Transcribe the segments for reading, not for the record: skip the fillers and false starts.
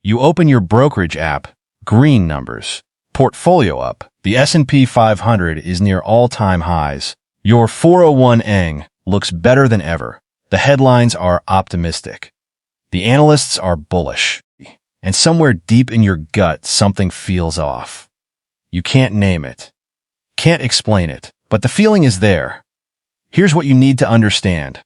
You open your brokerage app, green numbers. Portfolio up. The S&P 500 is near all-time highs. Your 401 looks better than ever. The headlines are optimistic. The analysts are bullish. And somewhere deep in your gut, something feels off. You can't name it. Can't explain it, but the feeling is there. Here's what you need to understand.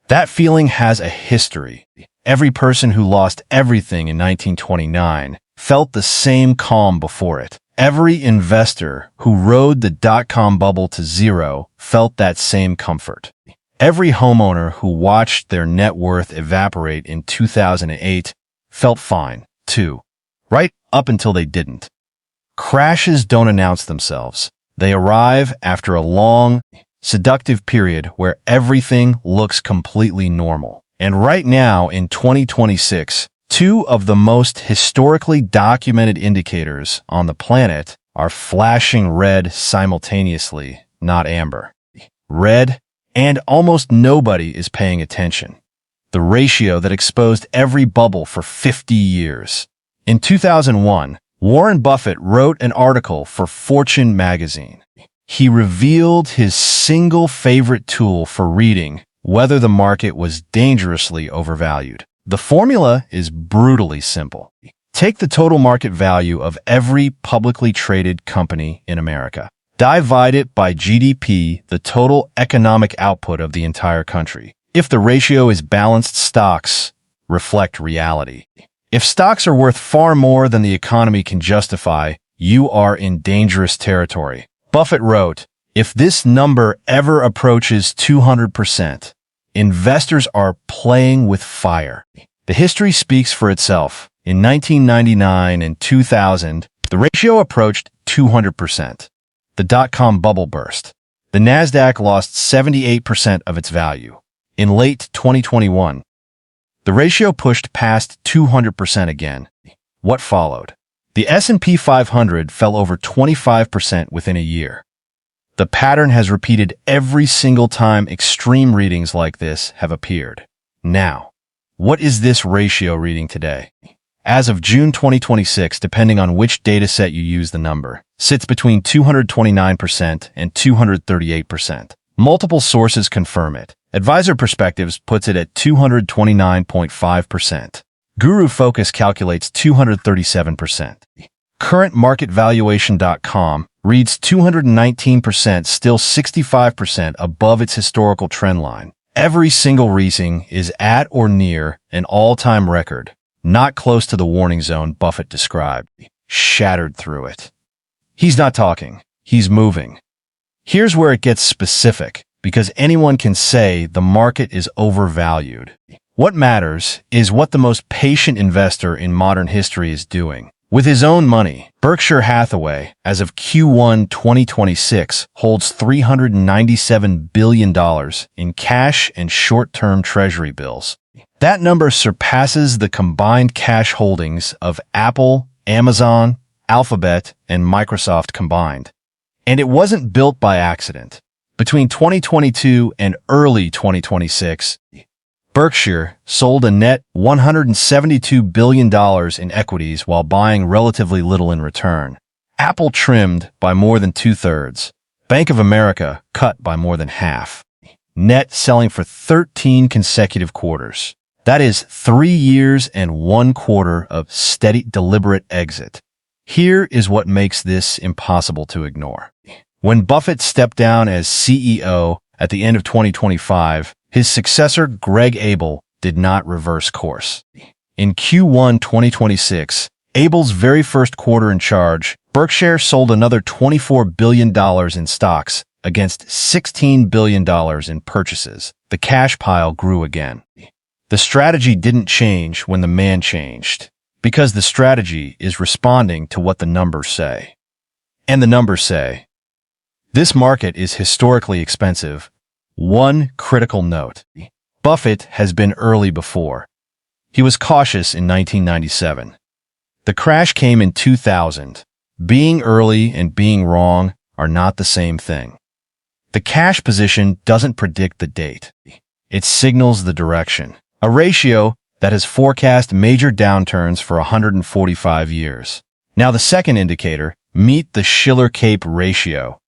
That feeling has a history. Every person who lost everything in 1929 felt the same calm before it. Every investor who rode the dot-com bubble to zero felt that same comfort. Every homeowner who watched their net worth evaporate in 2008 felt fine, too. Right up until they didn't. Crashes don't announce themselves. They arrive after a long, seductive period where everything looks completely normal. And right now, in 2026, two of the most historically documented indicators on the planet are flashing red simultaneously, not amber. Red, and almost nobody is paying attention. The ratio that exposed every bubble for 50 years. In 2001, Warren Buffett wrote an article for Fortune magazine. He revealed his single favorite tool for reading whether the market was dangerously overvalued. The formula is brutally simple. Take the total market value of every publicly traded company in America. Divide it by GDP, the total economic output of the entire country. If the ratio is balanced, stocks reflect reality. If stocks are worth far more than the economy can justify, you are in dangerous territory. Buffett wrote, "If this number ever approaches 200%, investors are playing with fire." The history speaks for itself. In 1999 and 2000, the ratio approached 200%. The dot-com bubble burst. The Nasdaq lost 78% of its value. In late 2021, the ratio pushed past 200% again. What followed? The S&P 500 fell over 25% within a year. The pattern has repeated every single time extreme readings like this have appeared. Now, what is this ratio reading today? As of June 2026, depending on which dataset you use, the number sits between 229% and 238%. Multiple sources confirm it. Advisor Perspectives puts it at 229.5%. Guru Focus calculates 237%. CurrentMarketValuation.com reads 219%, still 65% above its historical trend line. Every single reading is at or near an all-time record, not close to the warning zone Buffett described. Shattered through it. He's not talking. He's moving. Here's where it gets specific, because anyone can say the market is overvalued. What matters is what the most patient investor in modern history is doing. With his own money, Berkshire Hathaway, as of Q1 2026, holds $397 billion in cash and short-term treasury bills. That number surpasses the combined cash holdings of Apple, Amazon, Alphabet, and Microsoft combined. And it wasn't built by accident. Between 2022 and early 2026, Berkshire sold a net $172 billion in equities while buying relatively little in return. Apple trimmed by more than two-thirds. Bank of America cut by more than half. Net selling for 13 consecutive quarters. That is 3 years and 1 quarter of steady, deliberate exit. Here is what makes this impossible to ignore. When Buffett stepped down as CEO at the end of 2025, his successor, Greg Abel, did not reverse course. In Q1 2026, Abel's very first quarter in charge, Berkshire sold another $24 billion in stocks against $16 billion in purchases. The cash pile grew again. The strategy didn't change when the man changed, because the strategy is responding to what the numbers say. And the numbers say, this market is historically expensive. One critical note. Buffett has been early before. He was cautious in 1997. The crash came in 2000. Being early and being wrong are not the same thing. The cash position doesn't predict the date. It signals the direction. A ratio that has forecast major downturns for 145 years. Now the second indicator, meet the Shiller-Cape ratio.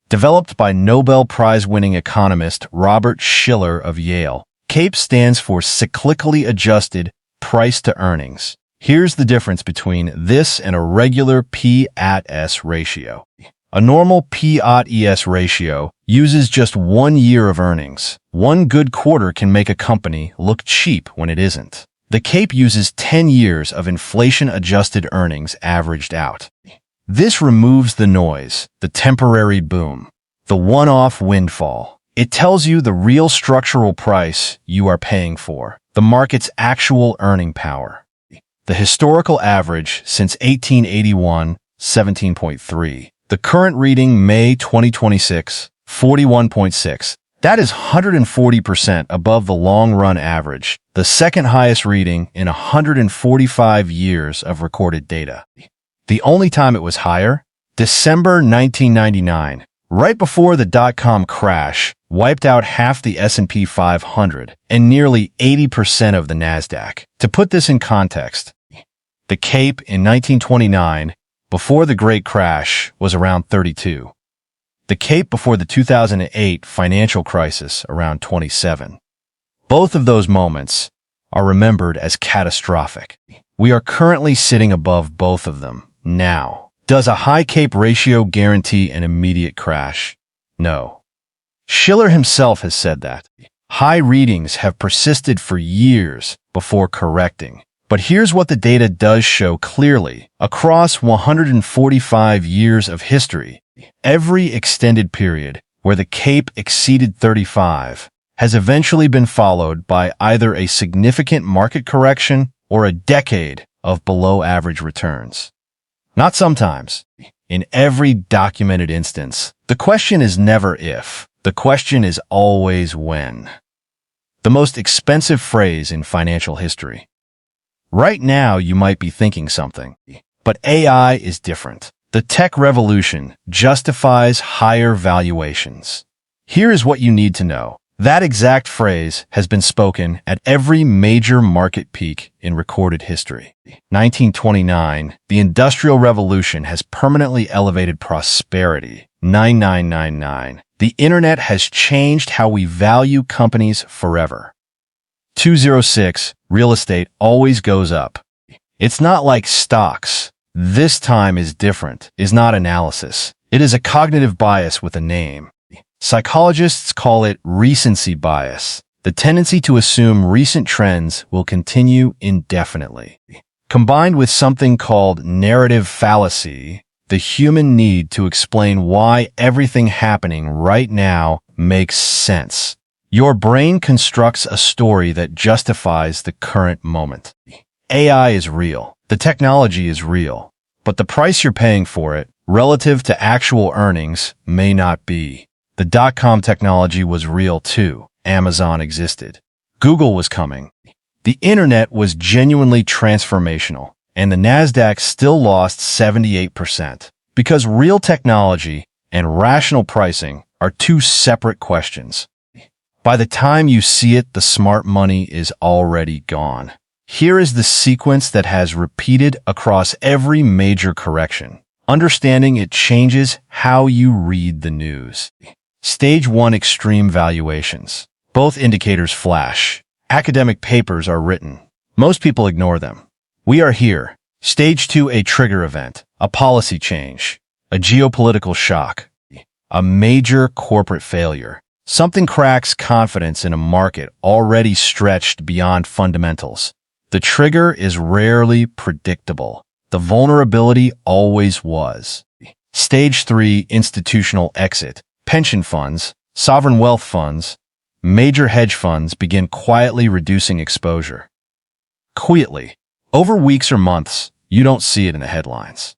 Developed by Nobel Prize-winning economist Robert Shiller of Yale, CAPE stands for cyclically adjusted price to earnings. Here's the difference between this and a regular P/S ratio. A normal P/ES ratio uses just 1 year of earnings. One good quarter can make a company look cheap when it isn't. The CAPE uses 10 years of inflation-adjusted earnings averaged out. This removes the noise, the temporary boom, the one-off windfall. It tells you the real structural price you are paying for, the market's actual earning power. The historical average since 1881, 17.3. The current reading, May 2026, 41.6. That is 140% above the long-run average, the second highest reading in 145 years of recorded data. The only time it was higher? December 1999, right before the dot-com crash wiped out half the S&P 500 and nearly 80% of the NASDAQ. To put this in context, the CAPE in 1929, before the Great Crash, was around 32. The CAPE before the 2008 financial crisis, around 27. Both of those moments are remembered as catastrophic. We are currently sitting above both of them now. Does a high CAPE ratio guarantee an immediate crash? No. Shiller himself has said that. High readings have persisted for years before correcting. But here's what the data does show clearly. Across 145 years of history, every extended period where the CAPE exceeded 35 has eventually been followed by either a significant market correction or a decade of below-average returns. Not sometimes. In every documented instance, the question is never if. The question is always when. The most expensive phrase in financial history. Right now, you might be thinking something, but AI is different. The tech revolution justifies higher valuations. Here is what you need to know. That exact phrase has been spoken at every major market peak in recorded history. 1929, the Industrial Revolution has permanently elevated prosperity. 9999, the internet has changed how we value companies forever. 206, real estate always goes up. It's not like stocks. This time is different, is not analysis. It is a cognitive bias with a name. Psychologists call it recency bias, the tendency to assume recent trends will continue indefinitely. Combined with something called narrative fallacy, the human need to explain why everything happening right now makes sense. Your brain constructs a story that justifies the current moment. AI is real. The technology is real. But the price you're paying for it, relative to actual earnings, may not be. The dot-com technology was real too. Amazon existed. Google was coming. The internet was genuinely transformational, and the NASDAQ still lost 78%. Because real technology and rational pricing are two separate questions. By the time you see it, the smart money is already gone. Here is the sequence that has repeated across every major correction. Understanding it changes how you read the news. Stage 1, extreme valuations. Both indicators flash. Academic papers are written. Most people ignore them. We are here. Stage 2, a trigger event, a policy change, a geopolitical shock, a major corporate failure. Something cracks confidence in a market already stretched beyond fundamentals. The trigger is rarely predictable. The vulnerability always was. Stage 3, institutional exit. Pension funds, sovereign wealth funds, major hedge funds begin quietly reducing exposure. Quietly. Over weeks or months, you don't see it in the headlines.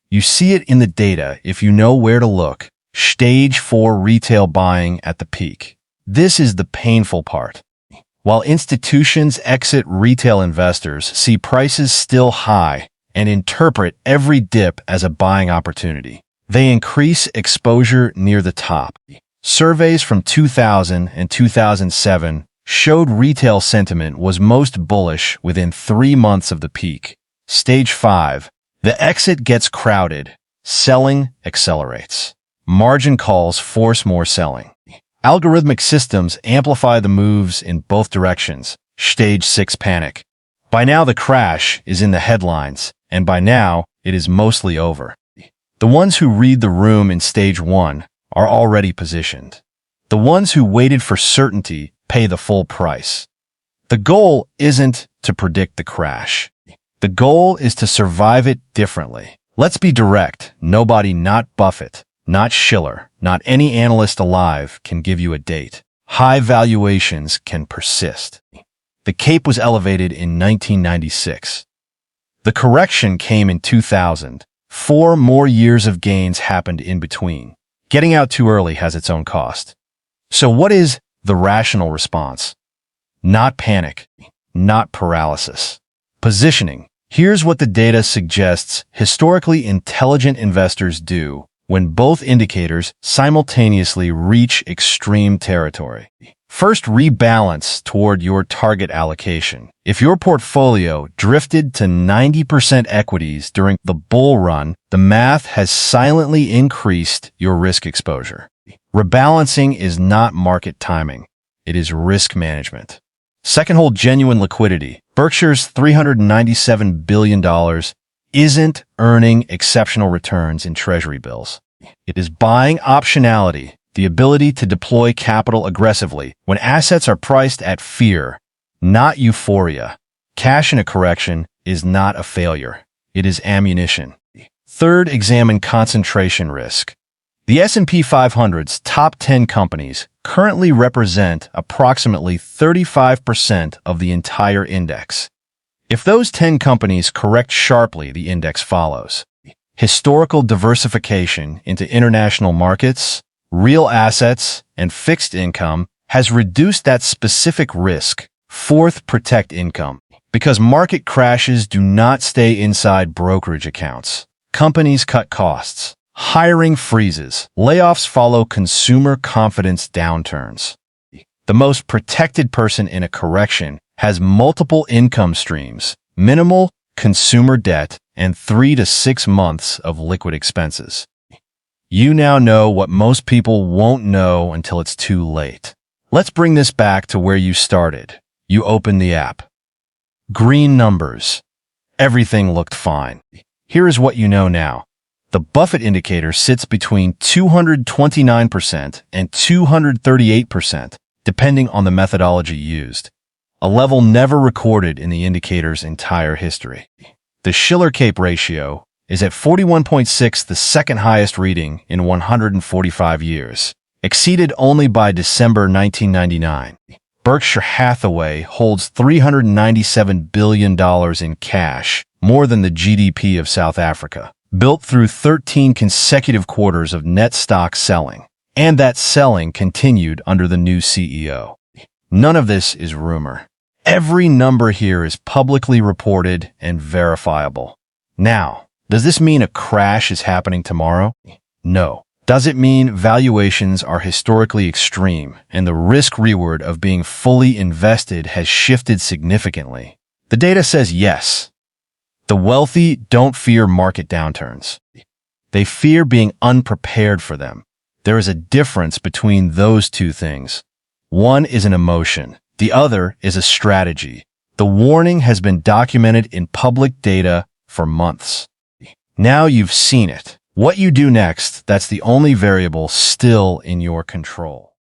You see it in the data if you know where to look. Stage 4, retail buying at the peak. This is the painful part. While institutions exit, retail investors see prices still high and interpret every dip as a buying opportunity. They increase exposure near the top. Surveys from 2000 and 2007 showed retail sentiment was most bullish within 3 months of the peak. Stage 5. The exit gets crowded. Selling accelerates. Margin calls force more selling. Algorithmic systems amplify the moves in both directions. Stage 6. Panic. By now the crash is in the headlines, and by now it is mostly over. The ones who read the room in Stage 1 are already positioned. The ones who waited for certainty pay the full price. The goal isn't to predict the crash. The goal is to survive it differently. Let's be direct. Nobody, not Buffett, not Schiller, not any analyst alive, can give you a date. High valuations can persist. The cape was elevated in 1996. The correction came in 2000. 4 more years of gains happened in between. Getting out too early has its own cost. So what is the rational response? Not panic, not paralysis. Positioning. Here's what the data suggests historically intelligent investors do when both indicators simultaneously reach extreme territory. First, rebalance toward your target allocation. If your portfolio drifted to 90% equities during the bull run, the math has silently increased your risk exposure. Rebalancing is not market timing. It is risk management. Second, hold genuine liquidity. Berkshire's $397 billion isn't earning exceptional returns in treasury bills. It is buying optionality, the ability to deploy capital aggressively when assets are priced at fear, not euphoria. Cash in a correction is not a failure. It is ammunition. Third, examine concentration risk. The S&P 500's top 10 companies currently represent approximately 35% of the entire index. If those 10 companies correct sharply, the index follows. Historical diversification into international markets, real assets, and fixed income has reduced that specific risk. Fourth, protect income. Because market crashes do not stay inside brokerage accounts. Companies cut costs. Hiring freezes. Layoffs follow consumer confidence downturns. The most protected person in a correction has multiple income streams, minimal consumer debt, and 3 to 6 months of liquid expenses. You now know what most people won't know until it's too late. Let's bring this back to where you started. You open the app. Green numbers. Everything looked fine. Here is what you know now. The Buffett indicator sits between 229% and 238%, depending on the methodology used, a level never recorded in the indicator's entire history. The Schiller-Cape ratio is at 41.6, the second highest reading in 145 years, exceeded only by December 1999. Berkshire Hathaway holds $397 billion in cash, more than the GDP of South Africa, built through 13 consecutive quarters of net stock selling, and that selling continued under the new CEO. None of this is rumor. Every number here is publicly reported and verifiable. Now, does this mean a crash is happening tomorrow? No. Does it mean valuations are historically extreme and the risk-reward of being fully invested has shifted significantly? The data says yes. The wealthy don't fear market downturns. They fear being unprepared for them. There is a difference between those two things. One is an emotion. The other is a strategy. The warning has been documented in public data for months. Now you've seen it. What you do next, that's the only variable still in your control.